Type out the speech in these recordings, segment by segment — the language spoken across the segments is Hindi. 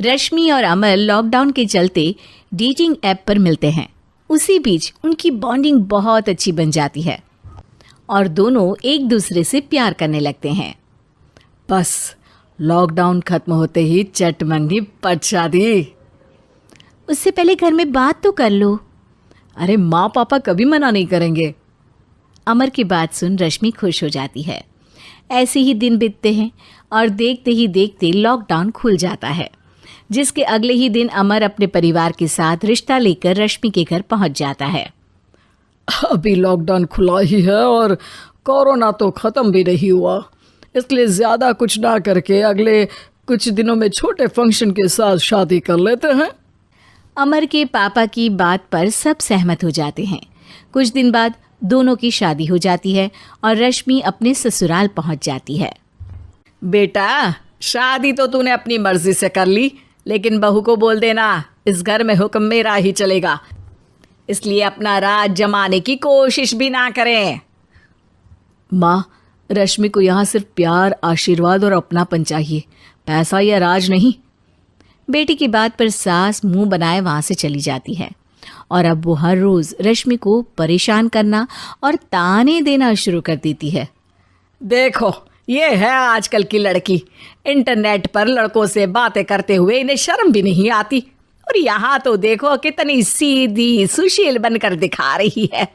रश्मि और अमर लॉकडाउन के चलते डेटिंग ऐप पर मिलते हैं। उसी बीच उनकी बॉन्डिंग बहुत अच्छी बन जाती है और दोनों एक दूसरे से प्यार करने लगते हैं। बस लॉकडाउन खत्म होते ही चट मंगनी पट शादी। उससे पहले घर में बात तो कर लो। अरे माँ पापा कभी मना नहीं करेंगे। अमर की बात सुन रश्मि खुश हो जाती है। ऐसे ही दिन बीतते हैं और देखते ही देखते लॉकडाउन खुल जाता है, जिसके अगले ही दिन अमर अपने परिवार के साथ रिश्ता लेकर रश्मि के घर पहुंच जाता है। अभी लॉकडाउन खुला ही है और कोरोना तो ख़त्म भी नहीं हुआ, इसलिए ज़्यादा कुछ ना करके अगले कुछ दिनों में छोटे फंक्शन के साथ शादी कर लेते हैं। अमर के पापा की बात पर सब सहमत हो जाते हैं। कुछ दिन बाद दोनों की शादी हो जाती है और रश्मि अपने ससुराल पहुंच जाती है। बेटा, शादी तो तूने अपनी मर्जी से कर ली, लेकिन बहू को बोल देना इस घर में हुक्म मेरा ही चलेगा, इसलिए अपना राज जमाने की कोशिश भी ना करें। माँ, रश्मि को यहाँ सिर्फ प्यार, आशीर्वाद और अपनापन चाहिए, पैसा या राज नहीं। बेटी की बात पर सास मुंह बनाए वहाँ से चली जाती है और अब वो हर रोज़ रश्मि को परेशान करना और ताने देना शुरू कर देती है। देखो, ये है आजकल की लड़की, इंटरनेट पर लड़कों से बातें करते हुए इन्हें शर्म भी नहीं आती, और यहाँ तो देखो कितनी सीधी सुशील बनकर दिखा रही है।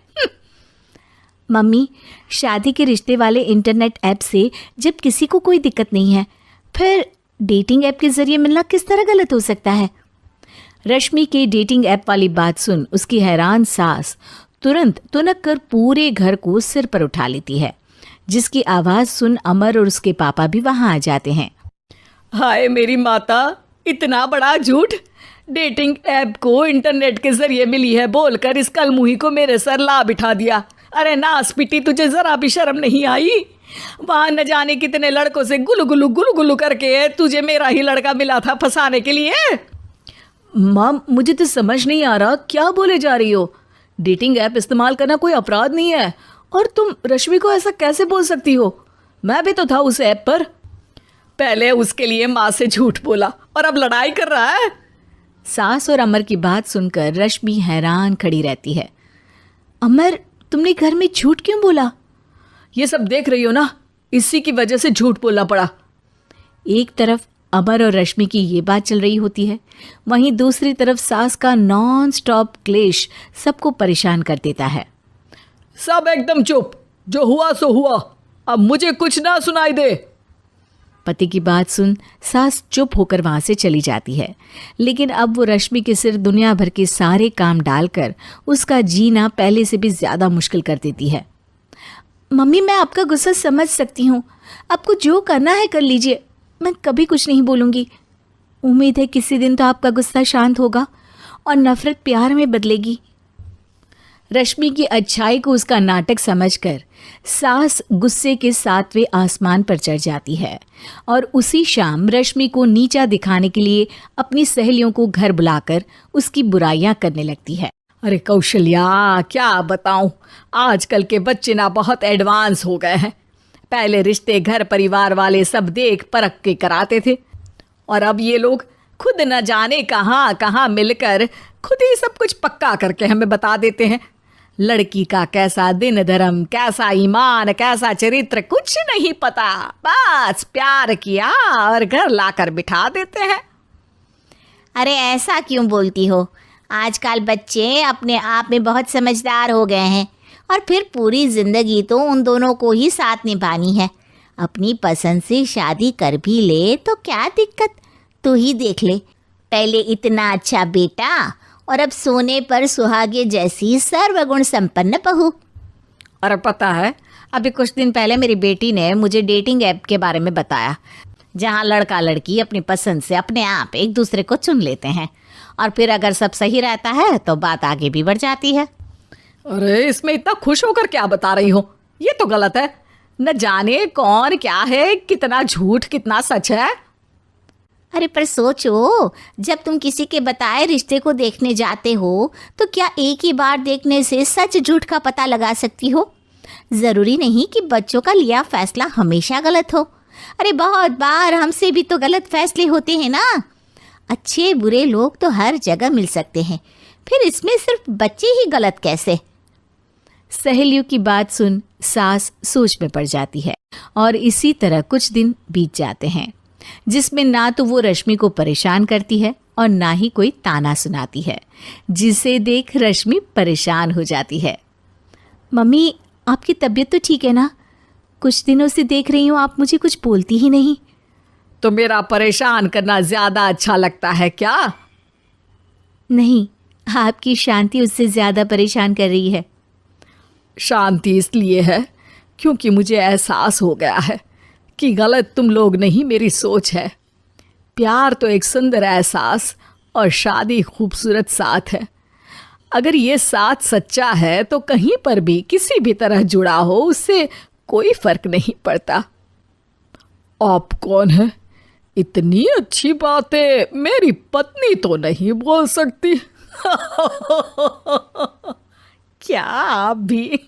मम्मी, शादी के रिश्ते वाले इंटरनेट ऐप से जब किसी को कोई दिक्कत नहीं है, फिर डेटिंग ऐप के जरिए मिलना किस तरह गलत हो सकता है? रश्मि के डेटिंग ऐप वाली बात सुन उसकी हैरान सास तुरंत तुनक कर पूरे घर को सिर पर उठा लेती है, जिसकी आवाज़ सुन अमर और उसके पापा भी वहाँ आ जाते हैं। हाय मेरी माता, इतना बड़ा झूठ! डेटिंग ऐप को इंटरनेट के जरिए मिली है बोलकर इस कलमुही को मेरे सर ला बिठा दिया। अरे नास पिटी, तुझे जरा भी शर्म नहीं आई? वहाँ न जाने कितने लड़कों से गुलू गुलू करके तुझे मेरा ही लड़का मिला था फंसाने के लिए। माँ, मुझे तो समझ नहीं आ रहा क्या बोले जा रही हो। डेटिंग ऐप इस्तेमाल करना कोई अपराध नहीं है, और तुम रश्मि को ऐसा कैसे बोल सकती हो? मैं भी तो था उस ऐप पर। पहले उसके लिए माँ से झूठ बोला और अब लड़ाई कर रहा है। सास और अमर की बात सुनकर रश्मि हैरान खड़ी रहती है। अमर, तुमने घर में झूठ क्यों बोला? ये सब देख रही हो ना, इसी की वजह से झूठ बोलना पड़ा। एक तरफ अमर और रश्मि की ये बात चल रही होती है, वहीं दूसरी तरफ सास का नॉन स्टॉप क्लेश सबको परेशान कर देता है। सब एकदम चुप, जो हुआ सो हुआ, अब मुझे कुछ ना सुनाई दे। पति की बात सुन सास चुप होकर वहां से चली जाती है, लेकिन अब वो रश्मि के सिर दुनिया भर के सारे काम डालकर उसका जीना पहले से भी ज्यादा मुश्किल कर देती है। मम्मी, मैं आपका गुस्सा समझ सकती हूँ, आपको जो करना है कर लीजिए, मैं कभी कुछ नहीं बोलूँगी। उम्मीद है किसी दिन तो आपका गुस्सा शांत होगा और नफरत प्यार में बदलेगी। रश्मि की अच्छाई को उसका नाटक समझकर सास गुस्से के 7वें आसमान पर चढ़ जाती है और उसी शाम रश्मि को नीचा दिखाने के लिए अपनी सहेलियों को घर बुलाकर उसकी बुराइयां करने लगती है। अरे कौशल्या, क्या बताऊं, आजकल के बच्चे ना बहुत एडवांस हो गए हैं। पहले रिश्ते घर परिवार वाले सब देख परख के कराते थे, और अब ये लोग खुद न जाने कहाँ कहाँ मिलकर खुद ही सब कुछ पक्का करके हमें बता देते हैं। लड़की का कैसा दिन धर्म, कैसा ईमान, कैसा चरित्र कुछ नहीं पता, बस प्यार किया और घर लाकर बिठा देते हैं। अरे ऐसा क्यों बोलती हो? आजकल बच्चे अपने आप में बहुत समझदार हो गए हैं, और फिर पूरी ज़िंदगी तो उन दोनों को ही साथ निभानी है। अपनी पसंद से शादी कर भी ले तो क्या दिक्कत? तू ही देख ले, पहले इतना अच्छा बेटा और अब सोने पर सुहागे जैसी सर्वगुण संपन्न बहू। और पता है, अभी कुछ दिन पहले मेरी बेटी ने मुझे डेटिंग ऐप के बारे में बताया, जहाँ लड़का लड़की अपनी पसंद से अपने आप एक दूसरे को चुन लेते हैं, और फिर अगर सब सही रहता है तो बात आगे भी बढ़ जाती है। अरे इसमें इतना खुश होकर क्या बता रही हो? ये तो गलत है। न जाने कौन क्या है, कितना झूठ कितना सच है। अरे पर सोचो, जब तुम किसी के बताए रिश्ते को देखने जाते हो तो क्या एक ही बार देखने से सच झूठ का पता लगा सकती हो? ज़रूरी नहीं कि बच्चों का लिया फैसला हमेशा गलत हो। अरे बहुत बार हमसे भी तो गलत फैसले होते हैं ना। अच्छे बुरे लोग तो हर जगह मिल सकते हैं, फिर इसमें सिर्फ बच्चे ही गलत कैसे? सहेलियों की बात सुन सास सोच में पड़ जाती है और इसी तरह कुछ दिन बीत जाते हैं, जिसमें ना तो वो रश्मि को परेशान करती है और ना ही कोई ताना सुनाती है, जिसे देख रश्मि परेशान हो जाती है। मम्मी, आपकी तबीयत तो ठीक है ना? कुछ दिनों से देख रही हूँ आप मुझे कुछ बोलती ही नहीं। तो मेरा परेशान करना ज्यादा अच्छा लगता है क्या? नहीं, आपकी शांति उससे ज्यादा परेशान कर रही है। शांति इसलिए है क्योंकि मुझे एहसास हो गया है कि गलत तुम लोग नहीं, मेरी सोच है। प्यार तो एक सुंदर एहसास और शादी खूबसूरत साथ है। अगर ये साथ सच्चा है तो कहीं पर भी किसी भी तरह जुड़ा हो उससे कोई फर्क नहीं पड़ता। आप कौन है? इतनी अच्छी बातें मेरी पत्नी तो नहीं बोल सकती। क्या आप भी?